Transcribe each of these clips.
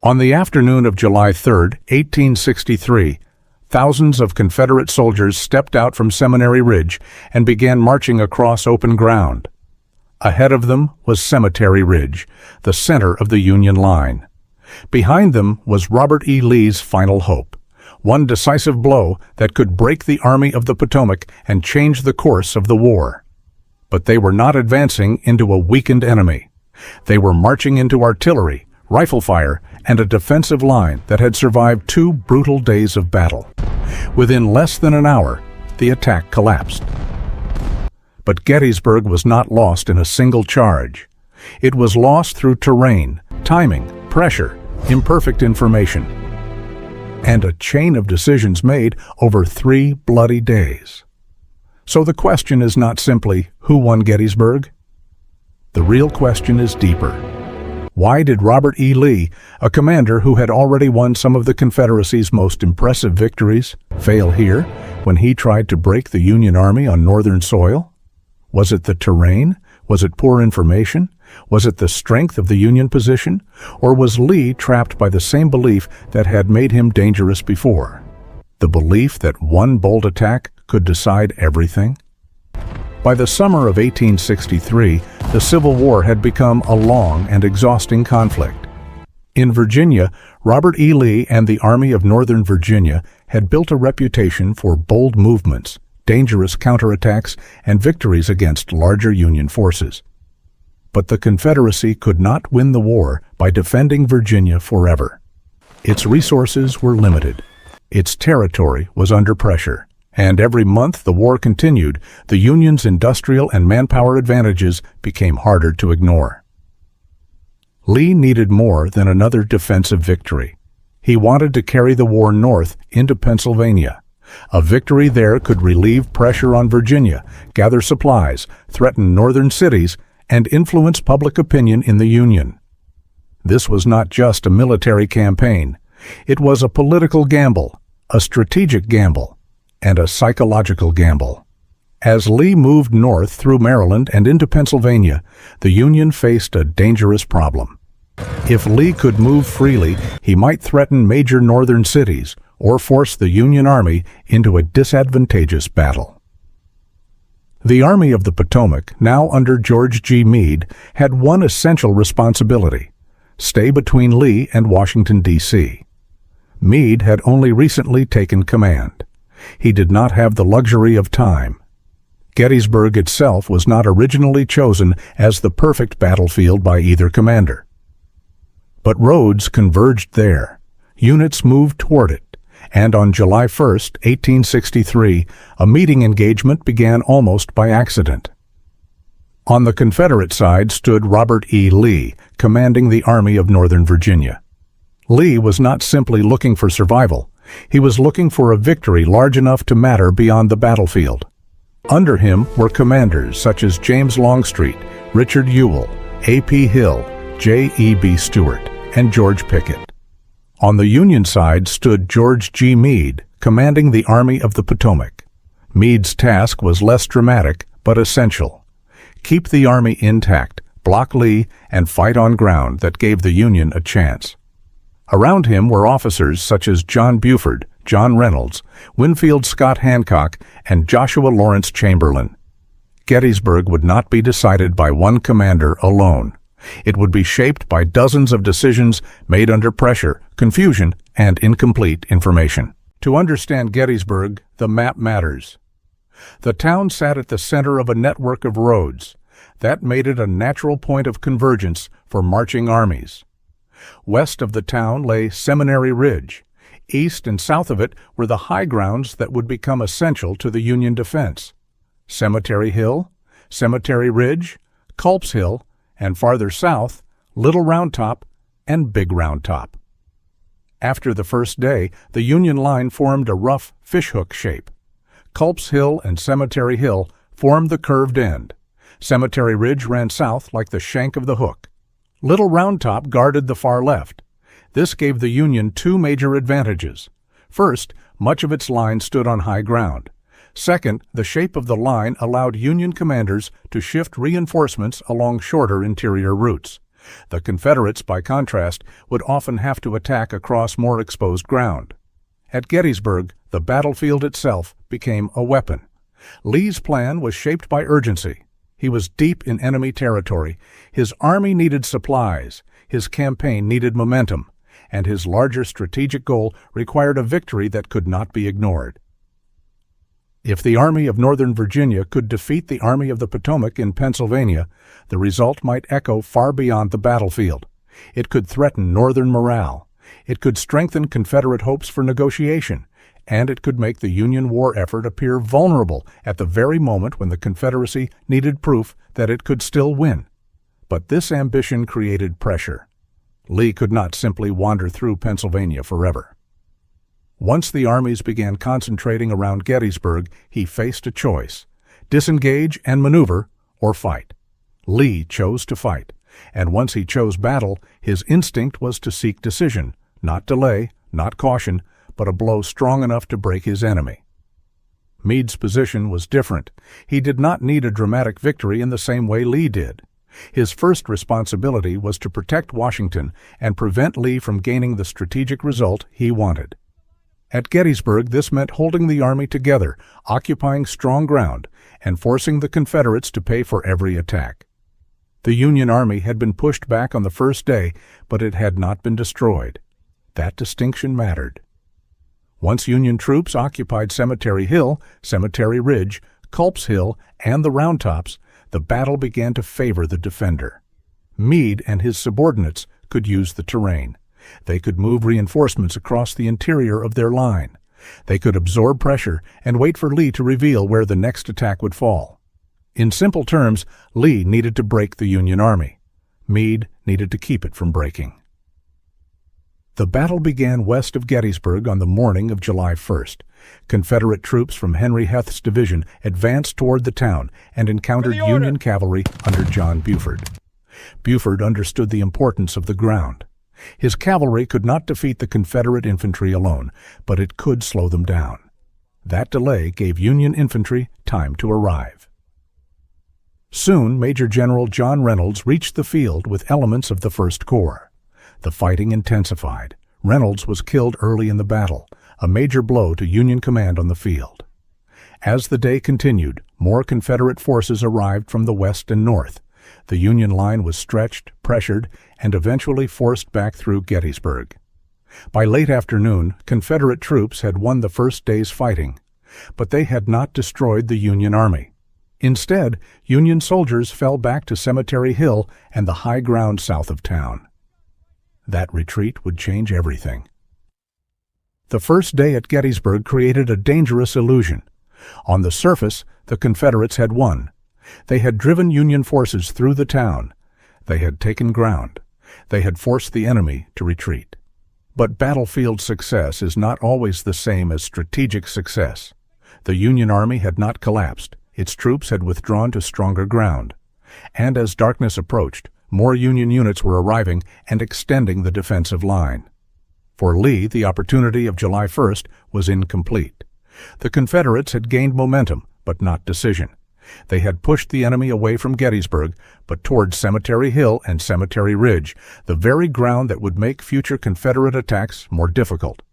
On the afternoon of July 3, 1863, thousands of Confederate soldiers stepped out from Seminary Ridge and began marching across open ground. Ahead of them was Cemetery Ridge, the center of the Union line. Behind them was Robert E. Lee's final hope, one decisive blow that could break the Army of the Potomac and change the course of the war. But they were not advancing into a weakened enemy. They were marching into artillery, rifle fire, and a defensive line that had survived 2 brutal days of battle. Within less than an hour, the attack collapsed. But Gettysburg was not lost in a single charge. It was lost through terrain, timing, pressure, imperfect information, and a chain of decisions made over 3 bloody days. So the question is not simply, who won Gettysburg? The real question is deeper. Why did Robert E. Lee, a commander who had already won some of the Confederacy's most impressive victories, fail here when he tried to break the Union Army on northern soil? Was it the terrain? Was it poor information? Was it the strength of the Union position? Or was Lee trapped by the same belief that had made him dangerous before? The belief that one bold attack could decide everything? By the summer of 1863, the Civil War had become a long and exhausting conflict. In Virginia, Robert E. Lee and the Army of Northern Virginia had built a reputation for bold movements, dangerous counterattacks, and victories against larger Union forces. But the Confederacy could not win the war by defending Virginia forever. Its resources were limited. Its territory was under pressure. And every month the war continued, the Union's industrial and manpower advantages became harder to ignore. Lee needed more than another defensive victory. He wanted to carry the war north into Pennsylvania. A victory there could relieve pressure on Virginia, gather supplies, threaten northern cities, and influence public opinion in the Union. This was not just a military campaign. It was a political gamble, a strategic gamble, and a psychological gamble. As Lee moved north through Maryland and into Pennsylvania, the Union faced a dangerous problem. If Lee could move freely, he might threaten major northern cities or force the Union Army into a disadvantageous battle. The Army of the Potomac, now under George G. Meade, had one essential responsibility: stay between Lee and Washington, D.C. Meade had only recently taken command. He did not have the luxury of time. Gettysburg itself was not originally chosen as the perfect battlefield by either commander. But roads converged there. Units moved toward it, and on July 1, 1863, a meeting engagement began almost by accident. On the Confederate side stood Robert E. Lee, commanding the Army of Northern Virginia. Lee was not simply looking for survival. He was looking for a victory large enough to matter beyond the battlefield. Under him were commanders such as James Longstreet, Richard Ewell, A.P. Hill, J.E.B. Stuart, and George Pickett. On the Union side stood George G. Meade, commanding the Army of the Potomac. Meade's task was less dramatic, but essential. Keep the army intact, block Lee, and fight on ground that gave the Union a chance. Around him were officers such as John Buford, John Reynolds, Winfield Scott Hancock, and Joshua Lawrence Chamberlain. Gettysburg would not be decided by one commander alone. It would be shaped by dozens of decisions made under pressure, confusion, and incomplete information. To understand Gettysburg, the map matters. The town sat at the center of a network of roads. That made it a natural point of convergence for marching armies. West of the town lay Seminary Ridge. East and south of it were the high grounds that would become essential to the Union defense: Cemetery Hill, Cemetery Ridge, Culp's Hill, and farther south, Little Round Top and Big Round Top. After the first day, the Union line formed a rough fishhook shape. Culp's Hill and Cemetery Hill formed the curved end. Cemetery Ridge ran south like the shank of the hook. Little Round Top guarded the far left. This gave the Union 2 major advantages. First, much of its line stood on high ground. Second, the shape of the line allowed Union commanders to shift reinforcements along shorter interior routes. The Confederates, by contrast, would often have to attack across more exposed ground. At Gettysburg, the battlefield itself became a weapon. Lee's plan was shaped by urgency. He was deep in enemy territory. His army needed supplies, his campaign needed momentum, and his larger strategic goal required a victory that could not be ignored. If the Army of Northern Virginia could defeat the Army of the Potomac in Pennsylvania, the result might echo far beyond the battlefield. It could threaten Northern morale. It could strengthen Confederate hopes for negotiation, and it could make the Union war effort appear vulnerable at the very moment when the Confederacy needed proof that it could still win. But this ambition created pressure. Lee could not simply wander through Pennsylvania forever. Once the armies began concentrating around Gettysburg, he faced a choice: disengage and maneuver, or fight. Lee chose to fight, and once he chose battle, his instinct was to seek decision, not delay, not caution, but a blow strong enough to break his enemy. Meade's position was different. He did not need a dramatic victory in the same way Lee did. His first responsibility was to protect Washington and prevent Lee from gaining the strategic result he wanted. At Gettysburg, this meant holding the army together, occupying strong ground, and forcing the Confederates to pay for every attack. The Union Army had been pushed back on the first day, but it had not been destroyed. That distinction mattered. Once Union troops occupied Cemetery Hill, Cemetery Ridge, Culp's Hill, and the Round Tops, the battle began to favor the defender. Meade and his subordinates could use the terrain. They could move reinforcements across the interior of their line. They could absorb pressure and wait for Lee to reveal where the next attack would fall. In simple terms, Lee needed to break the Union Army. Meade needed to keep it from breaking. The battle began west of Gettysburg on the morning of July 1st. Confederate troops from Henry Heth's division advanced toward the town and encountered Union cavalry under John Buford. Buford understood the importance of the ground. His cavalry could not defeat the Confederate infantry alone, but it could slow them down. That delay gave Union infantry time to arrive. Soon, Major General John Reynolds reached the field with elements of the First Corps. The fighting intensified. Reynolds was killed early in the battle, a major blow to Union command on the field. As the day continued, more Confederate forces arrived from the west and north. The Union line was stretched, pressured, and eventually forced back through Gettysburg. By late afternoon, Confederate troops had won the first day's fighting, but they had not destroyed the Union Army. Instead, Union soldiers fell back to Cemetery Hill and the high ground south of town. That retreat would change everything. The first day at Gettysburg created a dangerous illusion. On the surface, the Confederates had won. They had driven Union forces through the town. They had taken ground. They had forced the enemy to retreat. But battlefield success is not always the same as strategic success. The Union Army had not collapsed. Its troops had withdrawn to stronger ground. And as darkness approached, more Union units were arriving and extending the defensive line. For Lee, the opportunity of July 1st was incomplete. The Confederates had gained momentum, but not decision. They had pushed the enemy away from Gettysburg, but toward Cemetery Hill and Cemetery Ridge, the very ground that would make future Confederate attacks more difficult.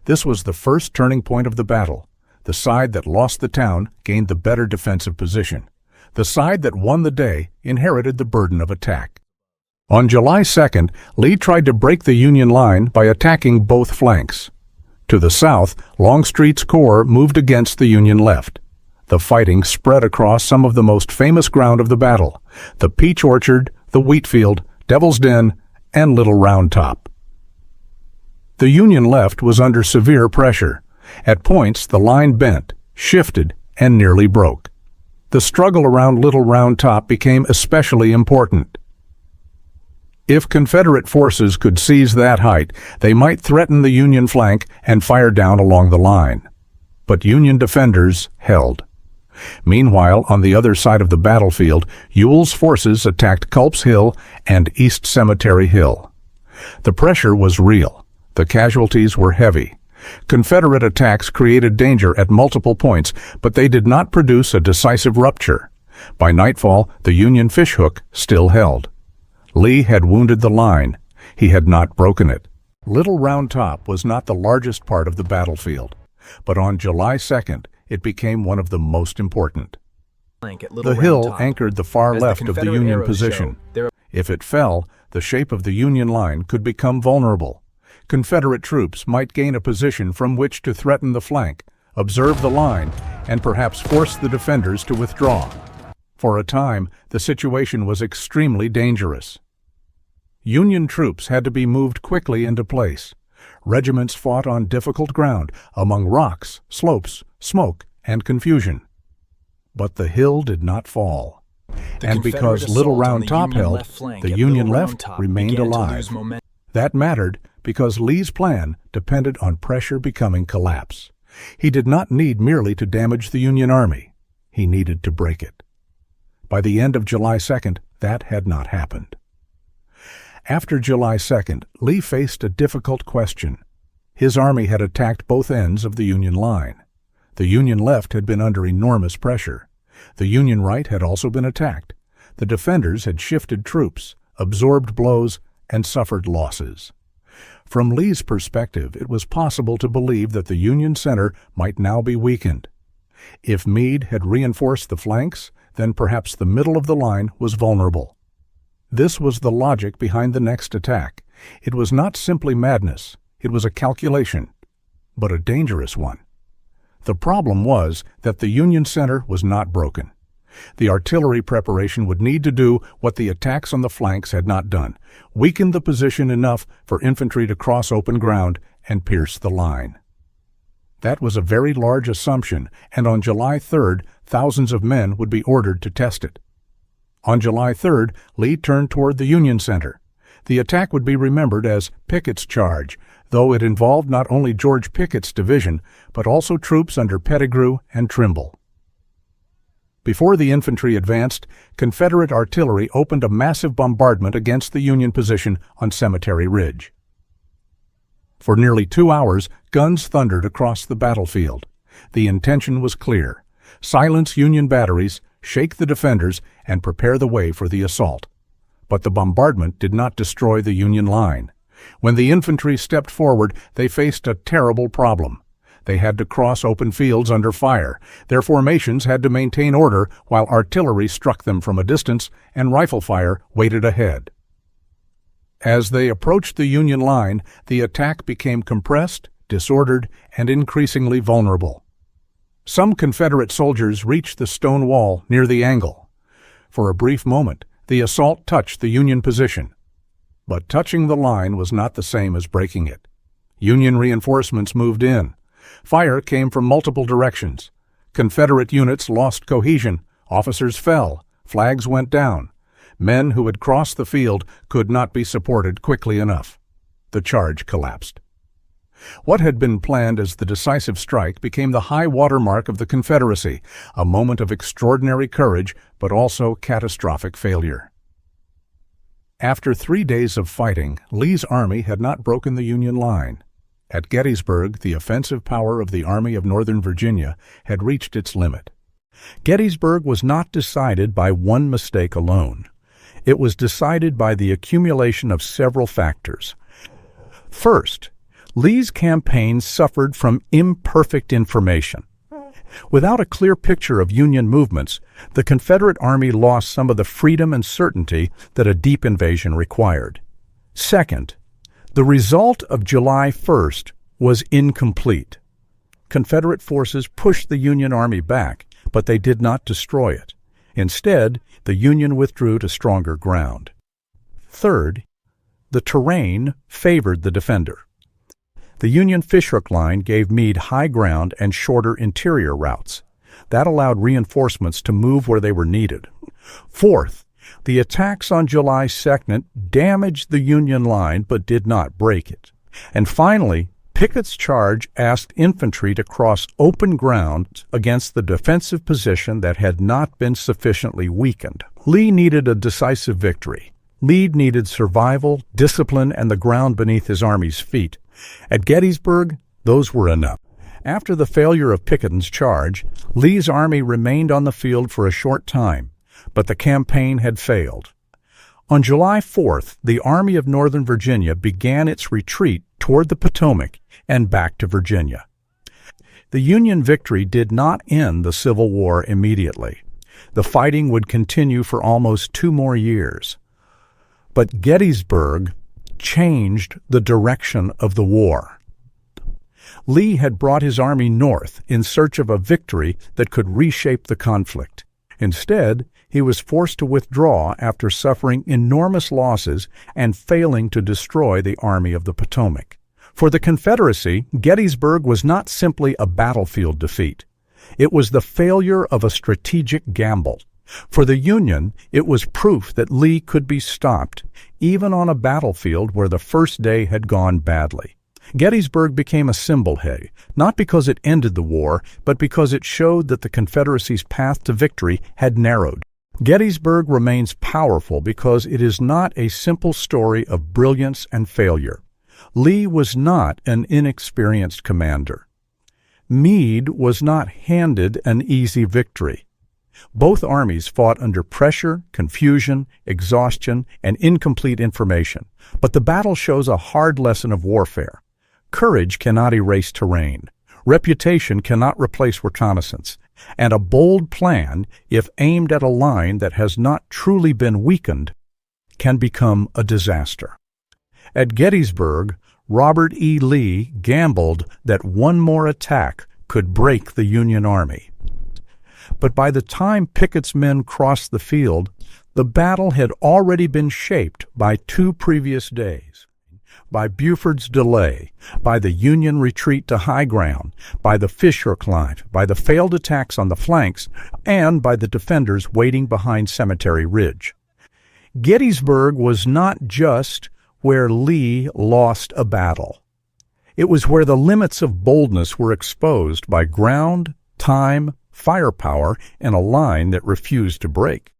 This was the first turning point of the battle. The side that lost the town gained the better defensive position. The side that won the day inherited the burden of attack. On July 2nd, Lee tried to break the Union line by attacking both flanks. To the south, Longstreet's corps moved against the Union left. The fighting spread across some of the most famous ground of the battle: the Peach Orchard, the Wheatfield, Devil's Den, and Little Round Top. The Union left was under severe pressure. At points, the line bent, shifted, and nearly broke. The struggle around Little Round Top became especially important. If Confederate forces could seize that height, they might threaten the Union flank and fire down along the line. But Union defenders held. Meanwhile, on the other side of the battlefield, Ewell's forces attacked Culp's Hill and East Cemetery Hill. The pressure was real. The casualties were heavy. Confederate attacks created danger at multiple points, but they did not produce a decisive rupture. By nightfall, the Union fishhook still held. Lee had wounded the line. He had not broken it. Little Round Top was not the largest part of the battlefield, but on July 2nd, it became one of the most important. The hill anchored the far left of the Union position. If it fell, the shape of the Union line could become vulnerable. Confederate troops might gain a position from which to threaten the flank, observe the line, and perhaps force the defenders to withdraw. For a time, the situation was extremely dangerous. Union troops had to be moved quickly into place. Regiments fought on difficult ground, among rocks, slopes, smoke, and confusion. But the hill did not fall. And because Little Round Top held, the Union left remained alive. That mattered because Lee's plan depended on pressure becoming collapse. He did not need merely to damage the Union Army. He needed to break it. By the end of July 2nd, that had not happened. After July 2nd, Lee faced a difficult question. His army had attacked both ends of the Union line. The Union left had been under enormous pressure. The Union right had also been attacked. The defenders had shifted troops, absorbed blows, and suffered losses. From Lee's perspective, it was possible to believe that the Union center might now be weakened. If Meade had reinforced the flanks, then perhaps the middle of the line was vulnerable. This was the logic behind the next attack. It was not simply madness. It was a calculation, but a dangerous one. The problem was that the Union center was not broken. The artillery preparation would need to do what the attacks on the flanks had not done, weaken the position enough for infantry to cross open ground and pierce the line. That was a very large assumption, and on July 3rd, thousands of men would be ordered to test it. On July 3rd, Lee turned toward the Union center. The attack would be remembered as Pickett's charge, though it involved not only George Pickett's division, but also troops under Pettigrew and Trimble. Before the infantry advanced, Confederate artillery opened a massive bombardment against the Union position on Cemetery Ridge. For nearly 2 hours, guns thundered across the battlefield. The intention was clear: silence Union batteries, shake the defenders, and prepare the way for the assault. But the bombardment did not destroy the Union line. When the infantry stepped forward, they faced a terrible problem. They had to cross open fields under fire. Their formations had to maintain order while artillery struck them from a distance and rifle fire waited ahead. As they approached the Union line, the attack became compressed, disordered, and increasingly vulnerable. Some Confederate soldiers reached the stone wall near the angle. For a brief moment, the assault touched the Union position. But touching the line was not the same as breaking it. Union reinforcements moved in. Fire came from multiple directions. Confederate units lost cohesion, officers fell, flags went down. Men who had crossed the field could not be supported quickly enough. The charge collapsed. What had been planned as the decisive strike became the high water mark of the Confederacy, a moment of extraordinary courage but also catastrophic failure. After 3 days of fighting, Lee's army had not broken the Union line. At Gettysburg, the offensive power of the Army of Northern Virginia had reached its limit. Gettysburg was not decided by one mistake alone. It was decided by the accumulation of several factors. First, Lee's campaign suffered from imperfect information. Without a clear picture of Union movements, the Confederate Army lost some of the freedom and certainty that a deep invasion required. Second, the result of July 1st was incomplete. Confederate forces pushed the Union Army back, but they did not destroy it. Instead, the Union withdrew to stronger ground. Third, the terrain favored the defender. The Union fishhook line gave Meade high ground and shorter interior routes. That allowed reinforcements to move where they were needed. Fourth, the attacks on July 2nd damaged the Union line but did not break it. And finally, Pickett's charge asked infantry to cross open ground against the defensive position that had not been sufficiently weakened. Lee needed a decisive victory. Meade needed survival, discipline, and the ground beneath his army's feet. At Gettysburg, those were enough. After the failure of Pickett's charge, Lee's army remained on the field for a short time, but the campaign had failed. On July 4th, the Army of Northern Virginia began its retreat toward the Potomac and back to Virginia. The Union victory did not end the Civil War immediately. The fighting would continue for almost 2 more years. But Gettysburg changed the direction of the war. Lee had brought his army north in search of a victory that could reshape the conflict. Instead, he was forced to withdraw after suffering enormous losses and failing to destroy the Army of the Potomac. For the Confederacy, Gettysburg was not simply a battlefield defeat. It was the failure of a strategic gamble. For the Union, it was proof that Lee could be stopped, even on a battlefield where the first day had gone badly. Gettysburg became a symbol, not because it ended the war, but because it showed that the Confederacy's path to victory had narrowed. Gettysburg remains powerful because it is not a simple story of brilliance and failure. Lee was not an inexperienced commander. Meade was not handed an easy victory. Both armies fought under pressure, confusion, exhaustion, and incomplete information. But the battle shows a hard lesson of warfare. Courage cannot erase terrain. Reputation cannot replace reconnaissance. And a bold plan, if aimed at a line that has not truly been weakened, can become a disaster. At Gettysburg, Robert E. Lee gambled that one more attack could break the Union Army. But by the time Pickett's men crossed the field, the battle had already been shaped by 2 previous days. By Buford's delay, by the Union retreat to high ground, by the fishhook line, by the failed attacks on the flanks, and by the defenders waiting behind Cemetery Ridge. Gettysburg was not just where Lee lost a battle. It was where the limits of boldness were exposed by ground, time, firepower, and a line that refused to break.